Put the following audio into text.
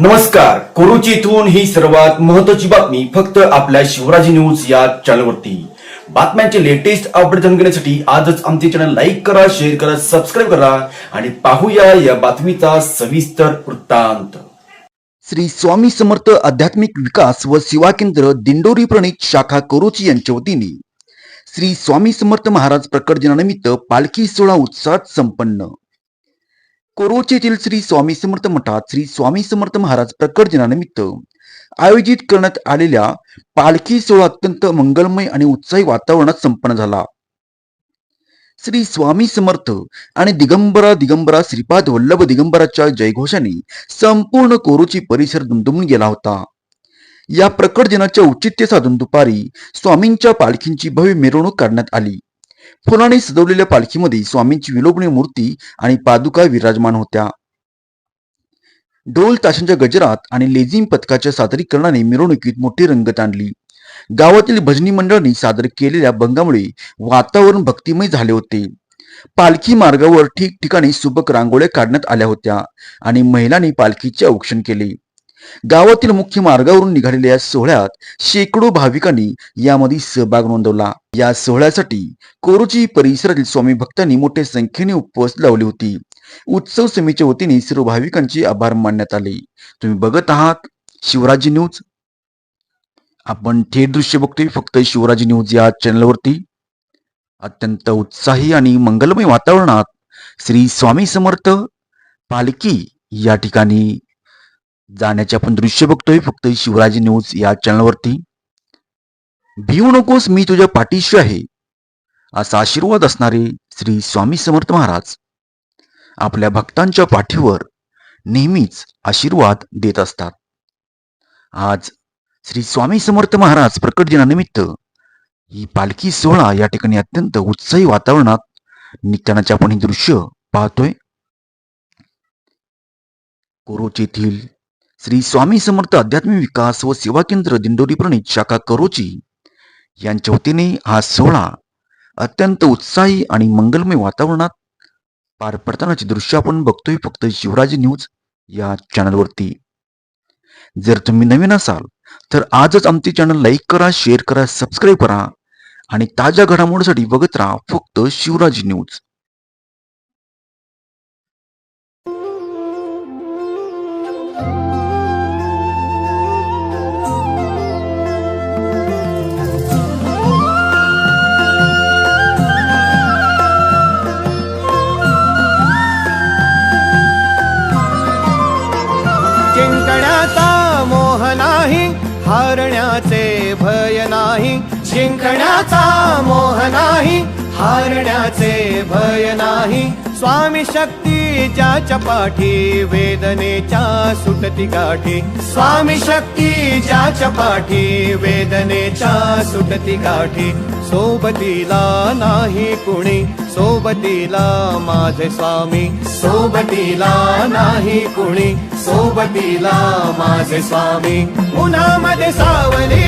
नमस्कार. कोरुची इथून ही सर्वात महत्त्वाची बातमी फक्त आपल्या शिवराजी न्यूज या चॅनलवरती. बातम्यांचे लेटेस्ट अपडेट जाणून घेण्यासाठी आजच आमचे चॅनल लाईक करा, शेअर करा, सबस्क्राईब करा आणि पाहूया या बातमीचा सविस्तर वृत्तांत. श्री स्वामी समर्थ आध्यात्मिक विकास व सेवा केंद्र दिंडोरी प्रणीत शाखा कोरोची यांच्या वतीने श्री स्वामी समर्थ महाराज प्रकट दिनानिमित्त पालखी सोहळा उत्साहात संपन्न. कोरोची येथील श्री स्वामी समर्थ मठात श्री स्वामी समर्थ महाराज प्रकट दिनानिमित्त आयोजित करण्यात आलेल्या पालखी सोहळा अत्यंत मंगलमय आणि उत्साही वातावरणात संपन्न झाला. श्री स्वामी समर्थ आणि दिगंबरा श्रीपाद वल्लभ दिगंबराच्या जयघोषाने संपूर्ण कोरोची परिसर दुमदुमून गेला होता. या प्रकट दिनाच्या औचित्य साधून दुपारी स्वामींच्या पालखींची भव्य मिरवणूक काढण्यात आली. फुलाने सजवलेल्या पालखीमध्ये स्वामींची विलोभनीय मूर्ती आणि पादुका विराजमान होत्या. ढोल ताशांच्या गजरात आणि लेझिम पथकाच्या सादरीकरणाने मिरवणुकीत मोठी रंगत आणली. गावातील भजनी मंडळांनी सादर केलेल्या भंगामुळे वातावरण भक्तिमय झाले होते. पालखी मार्गावर ठिकठिकाणी सुबक रांगोळ्या काढण्यात आल्या होत्या आणि महिलांनी पालखीचे औक्षण केले. गावातील मुख्य मार्गावरून निघालेल्या या सोहळ्यात शेकडो भाविकांनी यामध्ये सहभाग नोंदवला. या सोहळ्यासाठी कोरोची परिसरातील स्वामी भक्तांनी मोठ्या संख्येने उपस्थित लावली होती. उत्सव समितीच्या वतीने सर्व भाविकांचे आभार मानण्यात आले. तुम्ही बघत आहात शिवराजी न्यूज. आपण थेट दृश्य बघतोय फक्त शिवराजी न्यूज या चॅनलवरती. अत्यंत उत्साही आणि मंगलमय वातावरणात श्री स्वामी समर्थ पालखी या ठिकाणी जाण्याचे आपण दृश्य बघतोय फक्त शिवराजी न्यूज या चॅनलवरती. भिवू नकोस, मी तुझ्या पाठीशी आहे, असा आशीर्वाद असणारे श्री स्वामी समर्थ महाराज आपल्या भक्तांच्या पाठीवर नेहमीच आशीर्वाद देत असतात. आज श्री स्वामी समर्थ महाराज प्रकट दिनानिमित्त ही पालखी सोहळा या ठिकाणी अत्यंत उत्साही वातावरणात निघतानाचे आपण हे दृश्य पाहतोय. कोरोची येथील श्री स्वामी समर्थ आध्यात्मिक विकास व सेवा केंद्र दिंडोरी प्रणीत शाखा कोरोची यांच्या वतीने हा सोहळा अत्यंत उत्साही आणि मंगलमय वातावरणात पार पडतानाचे दृश्य आपण बघतोय फक्त शिवराजी न्यूज या चॅनलवरती. जर तुम्ही नवीन असाल तर आजच आमचे चॅनल लाईक करा, शेअर करा, सबस्क्राईब करा आणि ताज्या घडामोडींसाठी बघत राहा फक्त शिवराजी न्यूज. जिंकण्याचा मोह नाही, हारण्याचे भय नाही. जिंकण्याचा मोह नाही, हारण्याचे भय नाही. स्वामी शक्ती ज्याच्या पाठी, वेदनेच्या सुटती गाठी. स्वामी शक्ती ज्याच्या पाठी, वेदनेच्या सुटती गाठी. सोबतीला नाही कुणी, सोबतीला माझे स्वामी. सोबतीला नाही कुणी, सोबतीला माझे स्वामी. उन्हामध्ये सावली